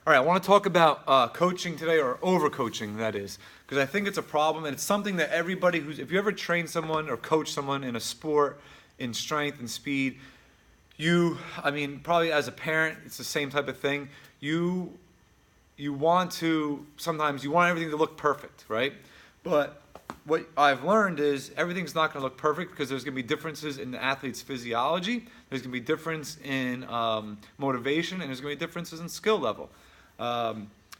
All right, I want to talk about coaching today, or overcoaching, that is, because I think it's a problem, and it's something that everybody if you ever train someone or coach someone in a sport, in strength and speed, probably as a parent, it's the same type of thing. Sometimes you want everything to look perfect, right? But what I've learned is everything's not going to look perfect because there's going to be differences in the athlete's physiology. There's going to be difference in motivation, and there's going to be differences in skill level.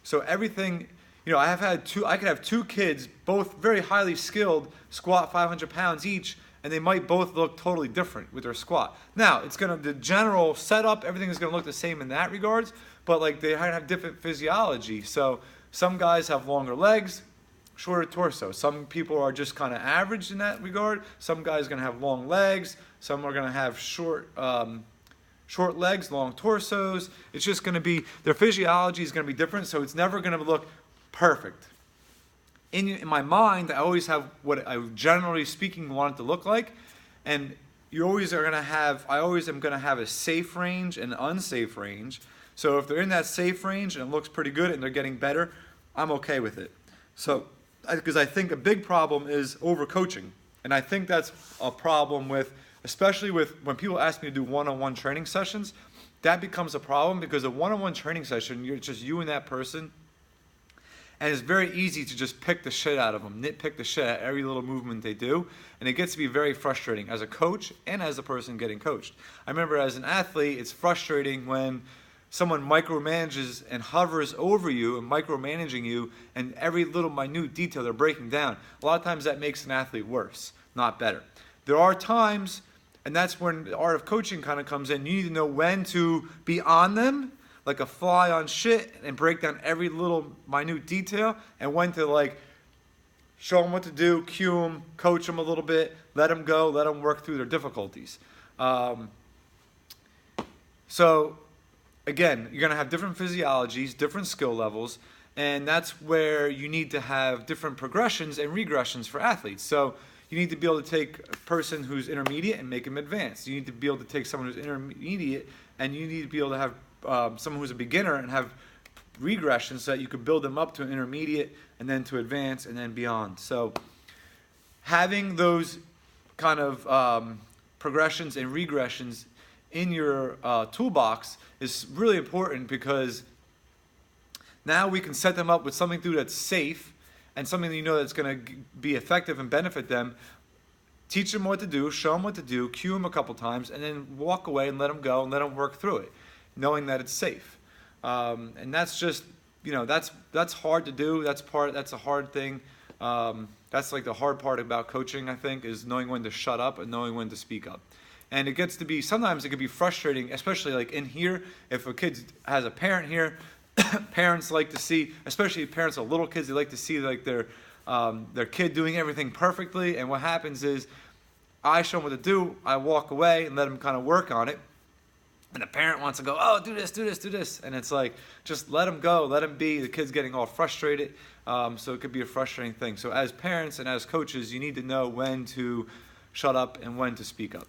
So everything, I could have two kids, both very highly skilled, squat 500 pounds each, and they might both look totally different with their squat. Now, the general setup, everything is going to look the same in that regards, but they have different physiology. So some guys have longer legs, shorter torso. Some people are just kind of average in that regard. Some guys are going to have long legs. Some are going to have short legs, long torsos. It's just going to be, their physiology is going to be different, so it's never going to look perfect. In my mind, I always have what I generally speaking want it to look like, and I always am going to have a safe range and an unsafe range. So if they're in that safe range and it looks pretty good and they're getting better, I'm okay with it. So, because I think a big problem is overcoaching, and I think that's a problem especially when people ask me to do one-on-one training sessions. That becomes a problem because a one-on-one training session, you're just you and that person, and it's very easy to just pick the shit out of them, nitpick the shit at every little movement they do, and it gets to be very frustrating as a coach and as a person getting coached. I remember as an athlete, it's frustrating when someone micromanages and hovers over you and micromanaging you, and every little minute detail they're breaking down. A lot of times that makes an athlete worse, not better. There are times, and that's when the art of coaching kind of comes in, you need to know when to be on them, like a fly on shit, and break down every little minute detail, and when to show them what to do, cue them, coach them a little bit, let them go, let them work through their difficulties. So again, you're going to have different physiologies, different skill levels, and that's where you need to have different progressions and regressions for athletes. So you need to be able to take a person who's intermediate and make them advanced. You need to be able to take someone who's intermediate, and you need to be able to have someone who's a beginner and have regressions so that you could build them up to an intermediate and then to advance and then beyond. So having those kind of progressions and regressions in your toolbox is really important, because now we can set them up with something that's safe and something that's going to be effective and benefit them. Teach them what to do, show them what to do, cue them a couple times, and then walk away and let them go and let them work through it, knowing that it's safe. And that's just, that's hard to do. That's a hard thing. That's the hard part about coaching, I think, is knowing when to shut up and knowing when to speak up. And it gets to be, sometimes it could be frustrating, especially in here, if a kid has a parent here, parents like to see, especially parents of little kids, they like to see their kid doing everything perfectly. And what happens is, I show them what to do, I walk away and let them kind of work on it. And the parent wants to go, oh, do this, do this, do this. And it's just let them go, let them be. The kid's getting all frustrated. So it could be a frustrating thing. So as parents and as coaches, you need to know when to shut up and when to speak up.